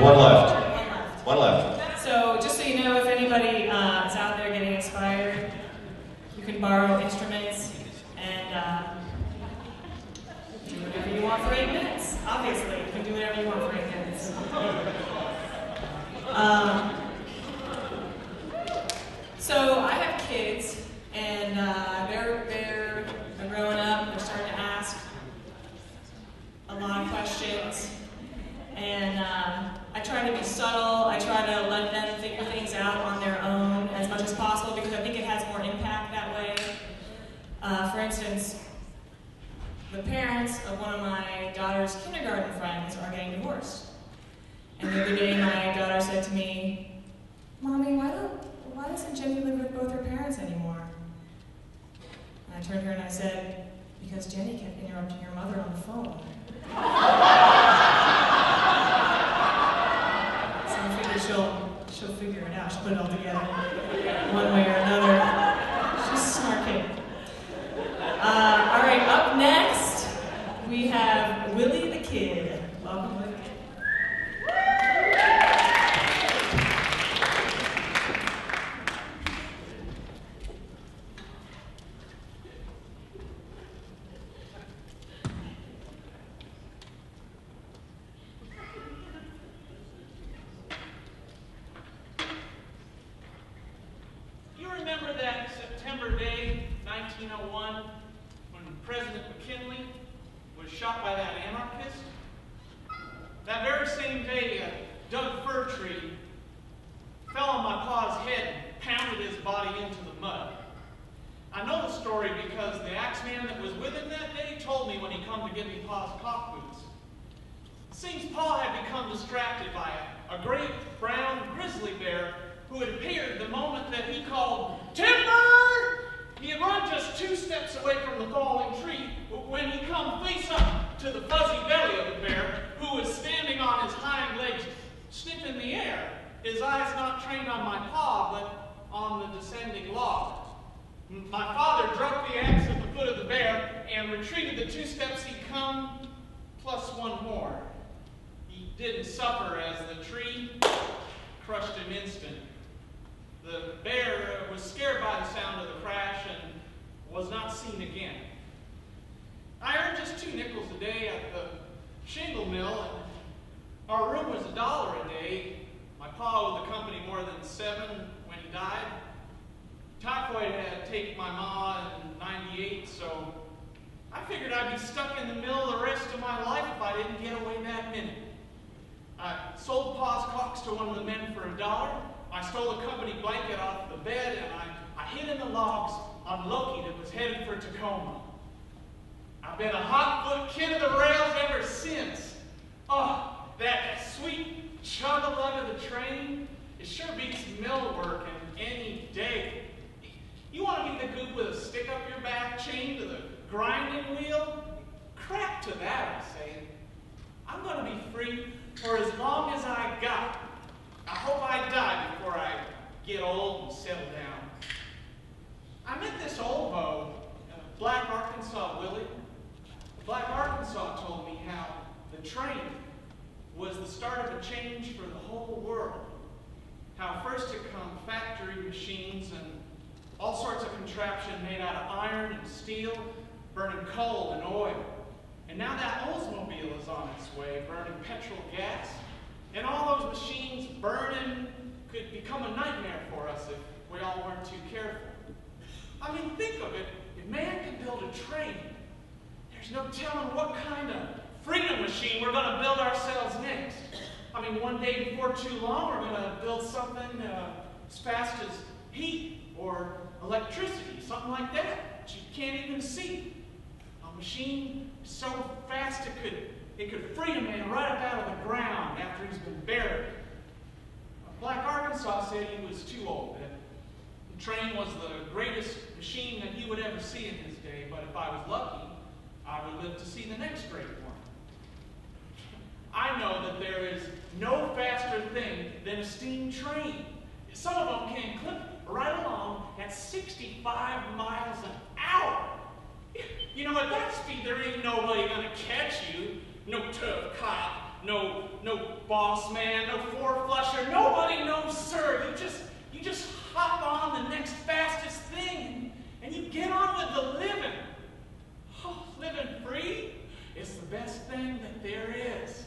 one left. One left. So just so you know, if anybody is out there getting inspired, you can borrow instruments and do whatever you want for 8 minutes. Obviously, you can do whatever you want for 8 minutes. So I have kids, and they're growing up. They're starting to ask a lot of questions, and I try to be subtle. I try to let them figure things out on their own as much as possible because I think it has more impact that way. For instance, the parents of one of my daughter's kindergarten friends are getting divorced. And the other day my daughter said to me, "Mommy, why doesn't Jenny live with both her parents anymore?" And I turned to her and I said, "Because Jenny kept interrupting your mother on the phone." So I figure she'll figure it out. She'll put it all together one way or another. She's a smart kid. All right, up next we have Willie the Kid. Welcome, Willie. You remember that September day, 1901, when President McKinley was shot by that anarchist? That very same day, a Doug fir tree fell on my pa's head and pounded his body into the mud. I know the story because the axeman that was with him that day told me when he come to give me pa's cock boots. It seems pa had become distracted by a great brown grizzly bear who had appeared the moment that he called, "Timber!" He had run just 2 steps away from the falling tree when he come face up to the fuzzy belly of the bear, who was standing on his hind legs, sniffing the air, his eyes not trained on my paw, but on the descending log. My father dropped the axe at the foot of the bear and retreated the 2 steps he'd come, plus 1 more. He didn't suffer as the tree crushed him instant. The bear was scared by the sound of the crash and was not seen again. I earned just 2 nickels a day at the shingle mill, and our room was $1 a day. My pa with the company more than 7 when he died. Typhoid had taken my ma in '98, so I figured I'd be stuck in the mill the rest of my life if I didn't get away that minute. I sold pa's cocks to one of the men for $1. I stole a company blanket off the bed, and I hid in the logs on Loki that was headed for Tacoma. I've been a hot-foot kid of the rails ever since. Oh, that sweet chug-a-lug of the train, it sure beats mill work in any day. You want to be the goop with a stick up your back chained to the grinding wheel? Crap to that, I say. I'm going to be free for as long as I got. I hope I die before I get old and settle down. I met this old beau, Black Arkansas Willie. Black Arkansas told me how the train was the start of a change for the whole world. How first had come factory machines and all sorts of contraption made out of iron and steel, burning coal and oil. And now that Oldsmobile is on its way, burning petrol gas. And all those machines burning could become a nightmare for us if we all weren't too careful. I mean, think of it. If man can build a train, there's no telling what kind of freedom machine we're going to build ourselves next. I mean, one day before too long, we're going to build something as fast as heat or electricity, something like that you can't even see. A machine so fast it could free a man right up out of the ground after he's been buried. Black Arkansas said he was too old. That the train was the greatest machine that he would ever see in his day, but if I was lucky, I would live to see the next great one. I know that there is no faster thing than a steam train. Some of them can clip right along at 65 miles an hour. You know, at that speed, there ain't nobody gonna catch you. No tough cop, No boss man, no four-flusher, nobody knows, sir. You just hop on the next fastest thing, and you get on with the living. Oh, living free is the best thing that there is.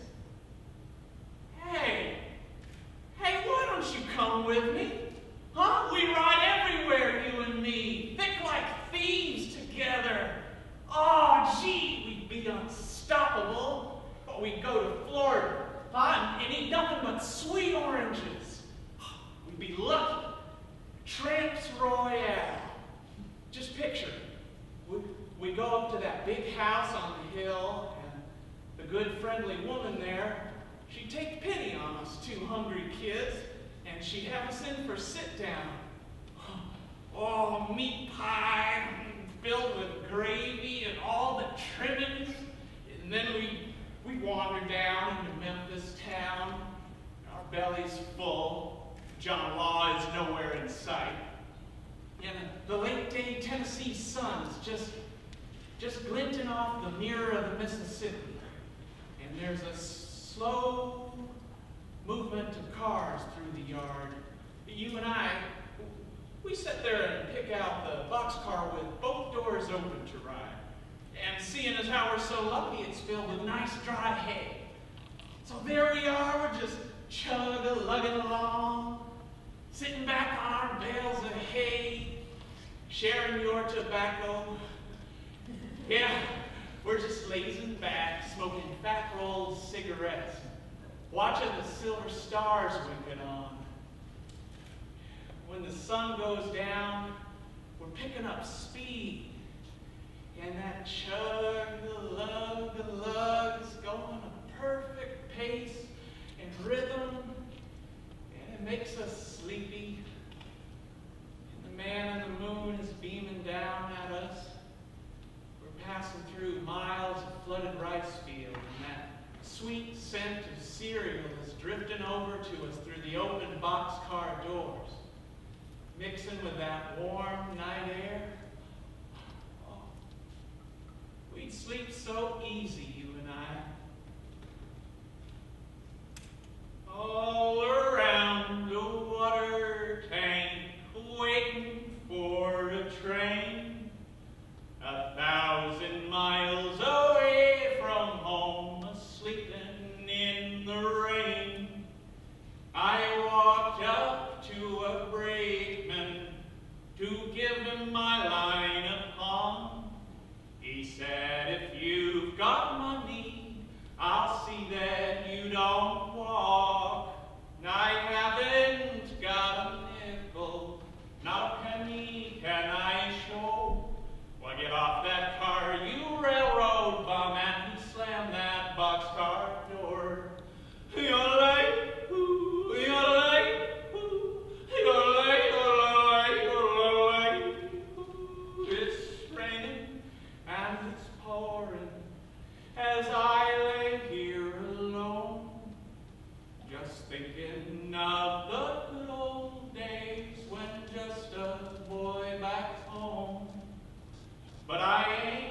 Hey, why don't you come with me? Huh? We ride everywhere, you and me, thick like thieves together. Oh, gee, we'd be unstoppable. But we'd go to Florida, huh? And eat nothing but sweet oranges. We'd be lucky. Tramps Royale. Just picture it. We go up to that big house on the hill, and the good, friendly woman there, she'd take pity on us two hungry kids, and she'd have us in for sit-down. Oh, meat pie filled with gravy and all the trimmings. And then we'd wander down into Memphis town, our bellies full. John Law is nowhere in sight. And the late-day Tennessee sun's just glinting off the mirror of the Mississippi. And there's a slow movement of cars through the yard. You and I, we sit there and pick out the boxcar with both doors open to ride. And seeing as how we're so lucky, it's filled with nice dry hay. So there we are, we're just chug-a-lugging along, sitting back on our bales of hay, sharing your tobacco. Yeah, we're just lazing back, smoking fat-rolled cigarettes, watching the silver stars winking on. When the sun goes down, we're picking up speed. And that chug-a-lug is going a perfect pace and rhythm. And it makes us sleepy. And the man in the moon is beaming down at us. We're passing through miles of flooded rice field, and that sweet scent of cereal is drifting over to us through the open boxcar doors, mixing with that warm night air. Oh, we'd sleep so easy, you and I. All around the water tank, waiting for a train, 1,000 miles away from home, sleeping in the rain. I walked up to a brakeman to give him my line upon. He said, if you've got money, I'll see that you don't walk. I haven't got a nickel, not a penny can I show. Well, get off that car, you railroad bum, and he slammed that boxcar door. It's raining and it's pouring as I lay here alone, just thinking of the good old days when just a boy back home. But I ain't